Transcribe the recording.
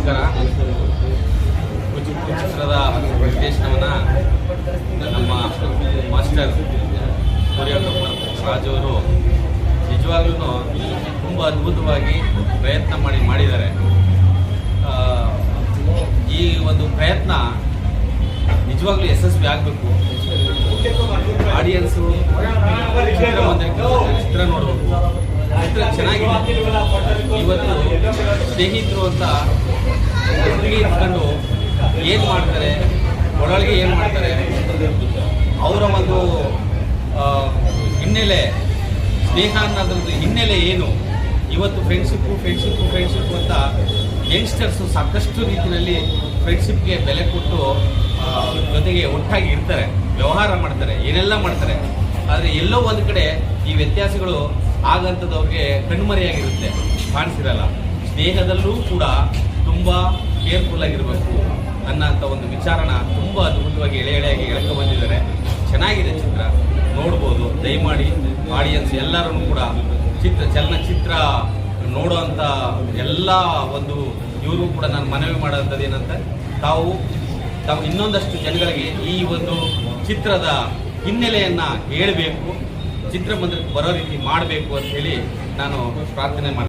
ನಮಸ್ಕಾರ. ಕುಚಿಪುಡಿ ಚಿತ್ರದ ನಿರ್ದೇಶನವನ್ನು ನಮ್ಮ ಮಾಸ್ಟರ್ ಕೊರಿಯೋಗ್ರಾಫರ್ ರಾಜ್ ಅವರು ನಿಜವಾಗ್ಲೂ ತುಂಬ ಅದ್ಭುತವಾಗಿ ಪ್ರಯತ್ನ ಮಾಡಿದ್ದಾರೆ. ಈ ಒಂದು ಪ್ರಯತ್ನ ನಿಜವಾಗ್ಲೂ ಯಶಸ್ವಿ ಆಗಬೇಕು. ಆಡಿಯನ್ಸು ಚಿತ್ರ ನೋಡಬೇಕು. ಚಿತ್ರ ಚೆನ್ನಾಗಿದೆ. ಇವತ್ತು ಸ್ನೇಹಿತರು ಅಂತ ಒಟ್ಟಿಗೆ ಇಟ್ಕೊಂಡು ಏನು ಮಾಡ್ತಾರೆ, ಒಳಗೆ ಏನು ಮಾಡ್ತಾರೆ, ಅವರ ಒಂದು ಹಿನ್ನೆಲೆ, ಸ್ನೇಹ ಅನ್ನೋದ್ರದ್ದು ಹಿನ್ನೆಲೆ ಏನು, ಇವತ್ತು ಫ್ರೆಂಡ್ಶಿಪ್ಪು ಅಂತ ಯಂಗ್ಸ್ಟರ್ಸು ಸಾಕಷ್ಟು ರೀತಿಯಲ್ಲಿ ಫ್ರೆಂಡ್ಶಿಪ್ಗೆ ಬೆಲೆ ಕೊಟ್ಟು ಜೊತೆಗೆ ಒಟ್ಟಾಗಿ ಇರ್ತಾರೆ, ವ್ಯವಹಾರ ಮಾಡ್ತಾರೆ, ಏನೆಲ್ಲ ಮಾಡ್ತಾರೆ. ಆದರೆ ಎಲ್ಲೋ ಒಂದು ಕಡೆ ಈ ವ್ಯತ್ಯಾಸಗಳು ಆಗಂಥದ್ದವ್ರಿಗೆ ಕಣ್ಮರೆಯಾಗಿರುತ್ತೆ, ಕಾಣಿಸಿರಲ್ಲ. ಸ್ನೇಹದಲ್ಲೂ ಕೂಡ ತುಂಬ ಕೇರ್ಫುಲ್ ಆಗಿರಬೇಕು ಅನ್ನೋಂಥ ಒಂದು ವಿಚಾರನ ತುಂಬ ಅದ್ಭುತವಾಗಿ ಎಳೆಯಾಗಿ ಎಳ್ಕೊ ಬಂದಿದ್ದಾರೆ. ಚೆನ್ನಾಗಿದೆ ಚಿತ್ರ, ನೋಡ್ಬೋದು. ದಯಮಾಡಿ ಆಡಿಯನ್ಸ್ ಎಲ್ಲರೂ ಕೂಡ ಚಲನಚಿತ್ರ ನೋಡುವಂಥ ಎಲ್ಲ ಒಂದು ಇವರು ಕೂಡ ನಾನು ಮನವಿ ಮಾಡೋಂಥದ್ದು ಏನಂತ, ತಾವು ಇನ್ನೊಂದಷ್ಟು ಜನಗಳಿಗೆ ಈ ಒಂದು ಚಿತ್ರದ ಹಿನ್ನೆಲೆಯನ್ನು ಹೇಳಬೇಕು, ಚಿತ್ರಮಂದಿರಕ್ಕೆ ಬರೋ ರೀತಿ ಮಾಡಬೇಕು ಅಂತ ಹೇಳಿ ನಾನು ಪ್ರಾರ್ಥನೆ ಮಾಡ್ತೀನಿ.